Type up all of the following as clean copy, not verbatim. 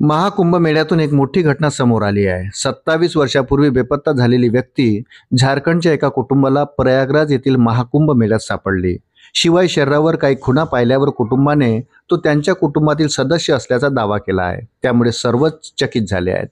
महाकुंभमेळ्यातून एक मोठी घटना समोर आली आहे। 27 वर्षापूर्वी बेपत्ता झालेली व्यक्ती झारखंडच्या एका कुटुंबाला प्रयागराज येथील महाकुंभ मेळ्यात सापडली। शिवाय शरीरावर काही खुणा पाहिल्यावर कुटुंबाने तो त्यांच्या कुटुंबातील सदस्य असल्याचा दावा केला आहे। त्यामुळे सर्वच चकित झाले आहेत।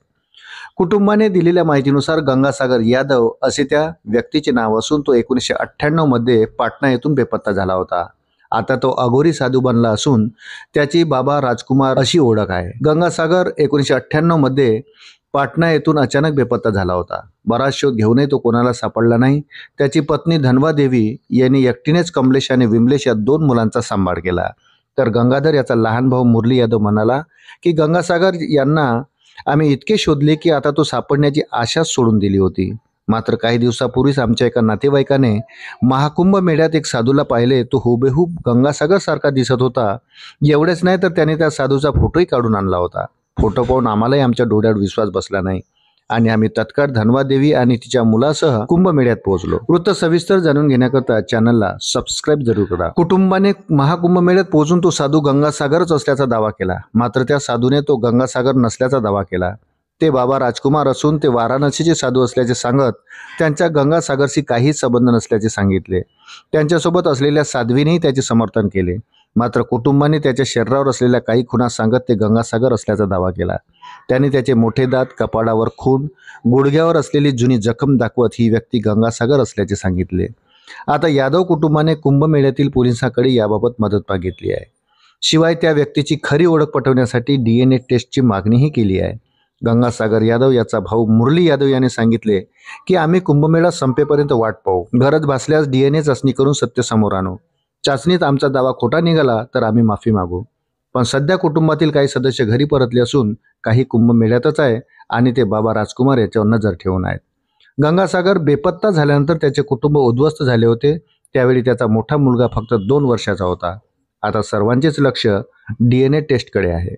कुटुंबाने दिलेल्या माहितीनुसार गंगासागर यादव असे त्या व्यक्तीचे नाव असून तो 1998 मध्ये पाटणा येथून बेपत्ता झाला होता। आता तो अघोरी साधू बनला असून त्याची बाबा राजकुमार अशी ओळख आहे। गंगासागर 1998 मध्ये पाटणा येथून अचानक बेपत्ता झाला होता। बराच शोध घेऊनही तो कोणाला सापडला नाही। त्याची पत्नी धनवा देवी यांनी एकटीनेच कमलेश आणि विमलेश या 2 मुलांचा सांभाळ केला। तर गंगाधर याचा लहान भाऊ मुरली यादव म्हणाला की गंगासागर यांना आम्ही इतके शोधले की आता तो सापडण्याची आशाच सोडून दिली होती। मात्र काही दिवसापूर्वीच आमच्या एका नातेवाईकाने महाकुंभ मेळ्यात एक साधूला पाहिले। तो हुबेहूब गंगासागर सारखा दिसत होता। एवढेच नाही तर त्याने त्या साधूचा फोटोही काढून आणला होता। फोटो पाहून आम्हालाही आमच्या डोळ्यावर विश्वास बसला नाही आणि आम्ही तत्काळ धनवा देवी आणि तिच्या मुलासह कुंभमेळ्यात पोहोचलो। वृत्त सविस्तर जाणून घेण्याकरता चॅनलला सबस्क्राईब जरूर करा। कुटुंबाने महाकुंभमेळ्यात पोहोचून तो साधू गंगासागरच असल्याचा दावा केला। मात्र त्या साधूने तो गंगासागर नसल्याचा दावा केला। ते बाबा राजकुमार असून ते वाराणसीचे साधू असल्याचे सांगत त्यांच्या गंगासागरशी काहीच संबंध नसल्याचे सांगितले। त्यांच्यासोबत असलेल्या साध्वीनेही त्याचे समर्थन केले। मात्र कुटुंबाने त्याच्या शरीरावर असलेल्या काही खुणा सांगत ते गंगासागर असल्याचा दावा केला। त्याने त्याचे मोठे दात, कपाळावर खूण, गुडघ्यावर असलेली जुनी जखम दाखवत ही व्यक्ती गंगासागर असल्याचे सांगितले। आता यादव कुटुंबाने कुंभमेळ्यातील पोलिसांकडे याबाबत मदत मागितली आहे। शिवाय त्या व्यक्तीची खरी ओळख पटवण्यासाठी DNA टेस्टची मागणीही केली आहे। गंगासागर यादव याचा भाऊ मुरली यादव याने सांगितले की आम्ही कुंभमेळा संपेपर्यंत वाट पाहू। गरज भासल्यास DNA चाचणी करून सत्य समोर आणू। चाचणीत आमचा दावा खोटा निघाला तर आम्ही माफी मागू। पण सध्या कुटुंबातील काही सदस्य घरी परतले असून काही कुंभमेळ्यातच आहे आणि ते बाबा राजकुमार याच्यावर नजर ठेवून आहेत। गंगासागर बेपत्ता झाल्यानंतर त्याचे कुटुंब उद्ध्वस्त झाले होते। त्यावेळी त्याचा मोठा मुलगा फक्त 2 वर्षाचा होता। आता सर्वांचेच लक्ष DNA टेस्टकडे आहे।